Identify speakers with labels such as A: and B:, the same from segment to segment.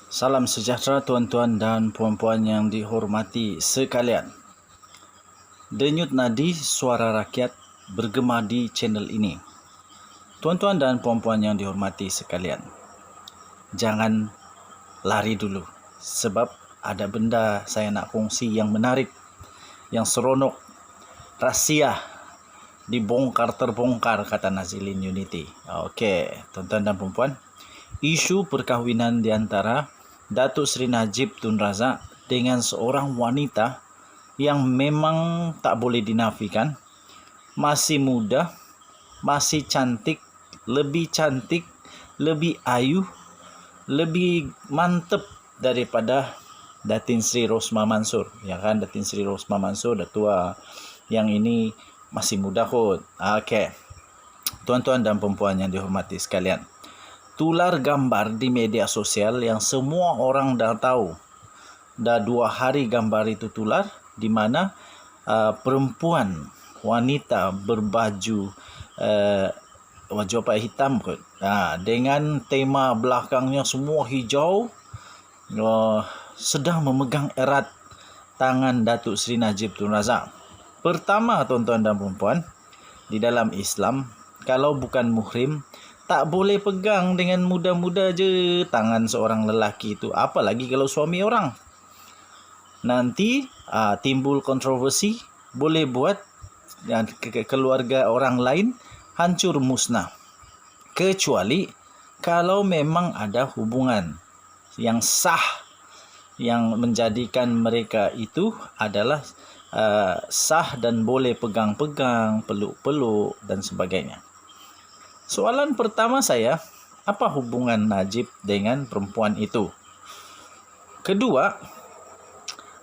A: Salam sejahtera tuan-tuan dan puan-puan yang dihormati sekalian. Denyut nadi suara rakyat bergema di channel ini. Tuan-tuan dan puan-puan yang dihormati sekalian, jangan lari dulu sebab ada benda saya nak kongsi yang menarik, yang seronok, rahsia dibongkar terbongkar kata Nazilin Unity. Okey, tuan-tuan dan puan-puan, isu perkahwinan di antara Datuk Seri Najib Tun Razak dengan seorang wanita yang memang tak boleh dinafikan, masih muda, masih cantik, lebih ayu, lebih mantap daripada Datin Sri Rosmah Mansur. Ya kan, Datin Sri Rosmah Mansur dah tua, yang ini masih muda kot. Okey, tuan-tuan dan puan-puan yang dihormati sekalian, tular gambar di media sosial yang semua orang dah tahu. Dah 2 hari gambar itu tular, di mana perempuan, wanita berbaju wajah hitam kot. Dengan tema belakangnya semua hijau, sedang memegang erat tangan Datuk Seri Najib Tun Razak. Pertama, tuan-tuan dan puan-puan, di dalam Islam, kalau bukan muhrim, tak boleh pegang dengan mudah-mudah je tangan seorang lelaki itu. Apalagi kalau suami orang. Nanti timbul kontroversi, boleh buat keluarga orang lain hancur musnah. Kecuali kalau memang ada hubungan yang sah, yang menjadikan mereka itu adalah sah dan boleh pegang-pegang, peluk-peluk dan sebagainya. Soalan pertama saya, apa hubungan Najib dengan perempuan itu? Kedua,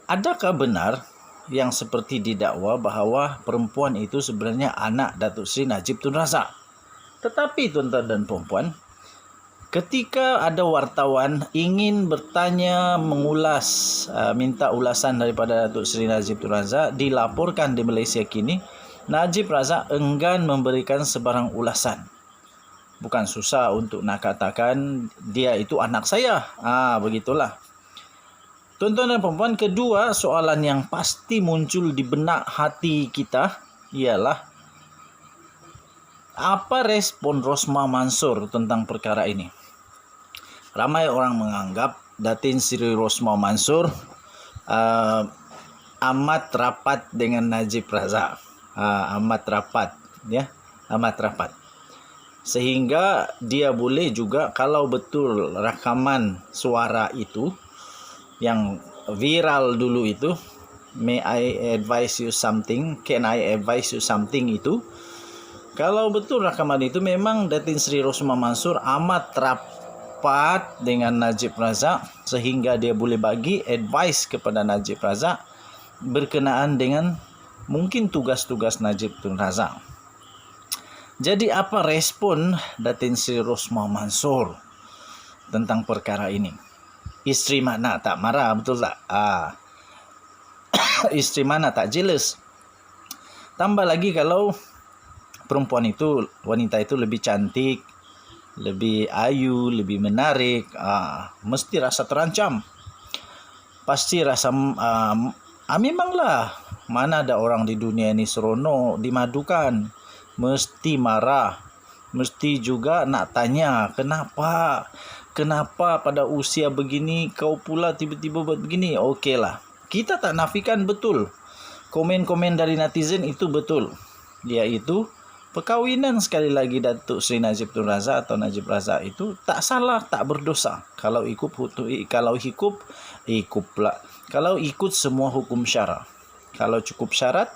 A: adakah benar yang seperti didakwa bahawa perempuan itu sebenarnya anak Datuk Seri Najib Tun Razak? Tetapi tuan-tuan dan puan-puan, ketika ada wartawan ingin bertanya, mengulas, minta ulasan daripada Datuk Seri Najib Tun Razak, dilaporkan di Malaysia kini, Najib Razak enggan memberikan sebarang ulasan. Bukan susah untuk nak katakan dia itu anak saya. Begitulah. Tuan-tuan dan puan-puan, kedua soalan yang pasti muncul di benak hati kita ialah, apa respon Rosmah Mansur tentang perkara ini? Ramai orang menganggap Datin Sri Rosmah Mansur amat rapat dengan Najib Razak. Amat rapat. Sehingga dia boleh juga, kalau betul rakaman suara itu yang viral dulu itu, may I advise you something, can I advise you something itu, kalau betul rakaman itu memang Datin Sri Rosmah Mansur amat rapat dengan Najib Razak, sehingga dia boleh bagi advice kepada Najib Razak berkenaan dengan mungkin tugas-tugas Najib Tun Razak. Jadi apa respon Datin Sri Rosmah Mansur tentang perkara ini? Isteri mana tak marah, betul tak? Isteri mana tak jealous? Tambah lagi kalau perempuan itu, wanita itu lebih cantik, lebih ayu, lebih menarik, mesti rasa terancam. Pasti rasa memanglah, mana ada orang di dunia ini seronok, dimadukan. Mesti marah, mesti juga nak tanya, kenapa pada usia begini kau pula tiba-tiba buat begini. Okeylah, kita tak nafikan betul komen-komen dari netizen itu betul, iaitu perkahwinan sekali lagi Datuk Seri Najib Tun Razak atau Najib Razak itu tak salah, tak berdosa kalau ikut semua hukum syara. Kalau cukup syarat,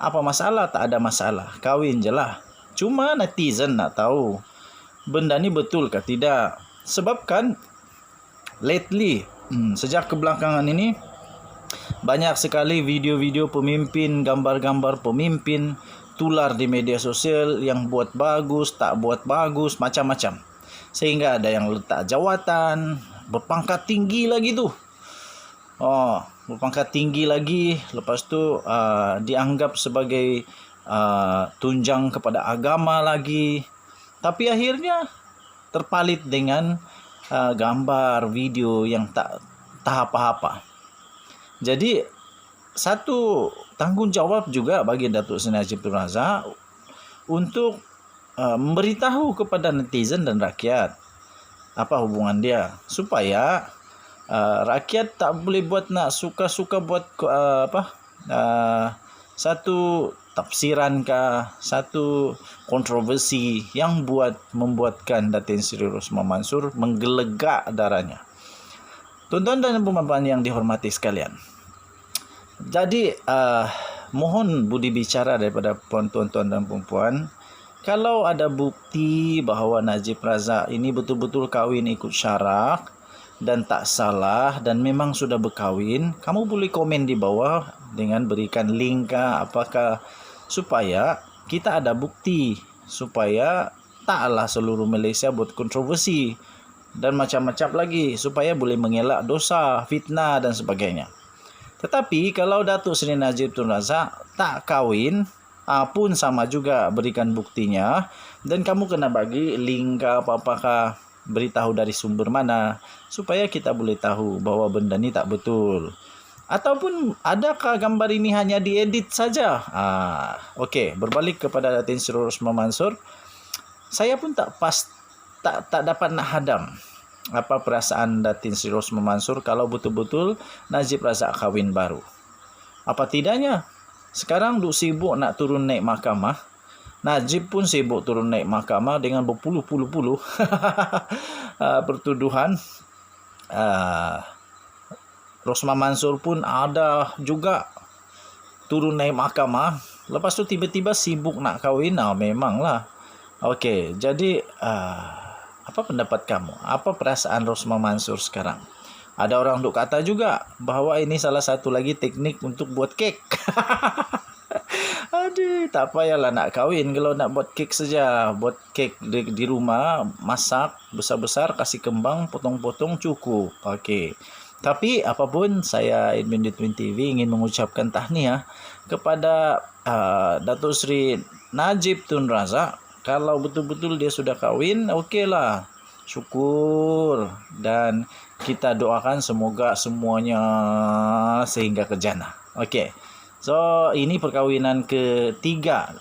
A: apa masalah? Tak ada masalah. Kahwin je lah. Cuma netizen nak tahu benda ni betul ke tidak. Sebab kan lately, sejak kebelakangan ini, banyak sekali video-video pemimpin, gambar-gambar pemimpin tular di media sosial yang buat bagus, tak buat bagus, macam-macam. Sehingga ada yang letak jawatan, berpangkat tinggi lagi tu. Berpangkat tinggi lagi, lepas tu dianggap sebagai tunjang kepada agama lagi. Tapi akhirnya terpalit dengan gambar, video yang tak apa-apa. Jadi satu tanggungjawab juga bagi Datuk Seri Najib Tun Razak untuk memberitahu kepada netizen dan rakyat apa hubungan dia, supaya rakyat tak boleh buat nak suka-suka buat satu tafsiran kah, satu kontroversi yang membuatkan Datin Seri Rosmah Mansur menggelegak darahnya. Tuan-tuan dan puan-puan yang dihormati sekalian, jadi mohon budi bicara daripada tuan-tuan dan puan-puan, kalau ada bukti bahawa Najib Razak ini betul-betul kahwin ikut syarak dan tak salah dan memang sudah berkahwin, kamu boleh komen di bawah dengan berikan link apakah, supaya kita ada bukti, supaya taklah seluruh Malaysia buat kontroversi dan macam-macam lagi, supaya boleh mengelak dosa, fitnah dan sebagainya. Tetapi kalau Datuk Seri Najib Tun Razak tak kahwin, pun sama juga, berikan buktinya, dan kamu kena bagi link apa-apakah, beritahu dari sumber mana, supaya kita boleh tahu bahawa benda ni tak betul. Ataupun adakah gambar ini hanya diedit saja? Okey, berbalik kepada Datin Seri Rosmah Mansur, saya pun tak dapat nak hadam apa perasaan Datin Seri Rosmah Mansur kalau betul-betul Najib Razak kahwin baru. Apa tidaknya sekarang duk sibuk nak turun naik mahkamah, Najib pun sibuk turun naik mahkamah dengan berpuluh-puluh pertuduhan. Rosmah Mansur pun ada juga turun naik mahkamah. Lepas tu tiba-tiba sibuk nak kahwin. Memanglah. Okey, jadi apa pendapat kamu? Apa perasaan Rosmah Mansur sekarang? Ada orang duk kata juga bahawa ini salah satu lagi teknik untuk buat kek. Aduh, tak payahlah nak kahwin kalau nak buat kek saja. Buat kek di rumah, masak besar-besar, kasih kembang, potong-potong, cukup. Okey. Tapi apapun, saya Edwin di Twin TV ingin mengucapkan tahniah kepada Datuk Seri Najib Tun Razak. Kalau betul-betul dia sudah kahwin, okeylah. Syukur, dan kita doakan semoga semuanya sehingga ke jannah. Okey. So, ini perkahwinan ketiga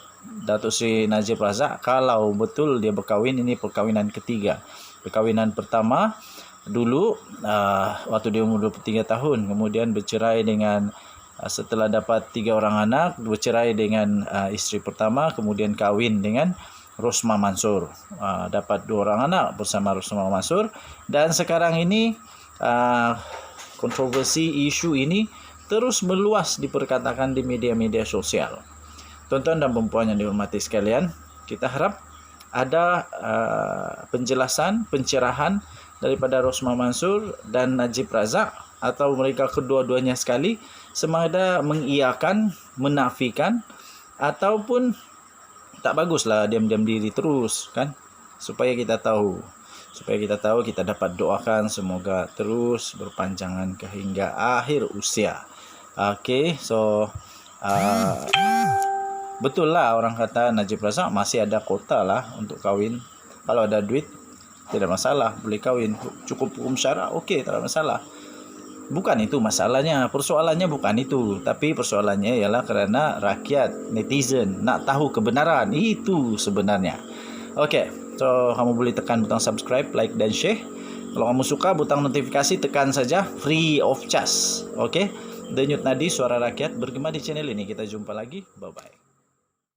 A: Datuk Seri Najib Razak. Kalau betul dia berkahwin, ini perkahwinan ketiga. Perkahwinan pertama dulu waktu dia umur 23 tahun, kemudian bercerai dengan setelah dapat 3 orang anak, bercerai dengan isteri pertama, kemudian kahwin dengan Rosmah Mansur, dapat 2 orang anak bersama Rosmah Mansur, dan sekarang ini kontroversi isu ini terus meluas diperkatakan di media-media sosial. Tuan-tuan dan puan-puan yang dihormati sekalian, kita harap ada penjelasan, pencerahan daripada Rosmah Mansur dan Najib Razak, atau mereka kedua-duanya sekali, sama ada mengiyakan, menafikan, ataupun tak baguslah diam-diam diri terus, kan, supaya kita tahu, kita dapat doakan semoga terus berpanjangan hingga akhir usia. Okey, so betul lah orang kata Najib Razak masih ada kota lah untuk kahwin. Kalau ada duit tidak masalah, boleh kahwin, cukup hukum syarak, okey, tak ada masalah. Bukan itu masalahnya, persoalannya bukan itu, tapi persoalannya ialah kerana rakyat, netizen nak tahu kebenaran, itu sebenarnya. Okey, so kamu boleh tekan butang subscribe, like dan share. Kalau kamu suka, butang notifikasi tekan saja, free of charge. Okey, Denyut Nadi Suara Rakyat bergema di channel ini. Kita jumpa lagi, bye bye.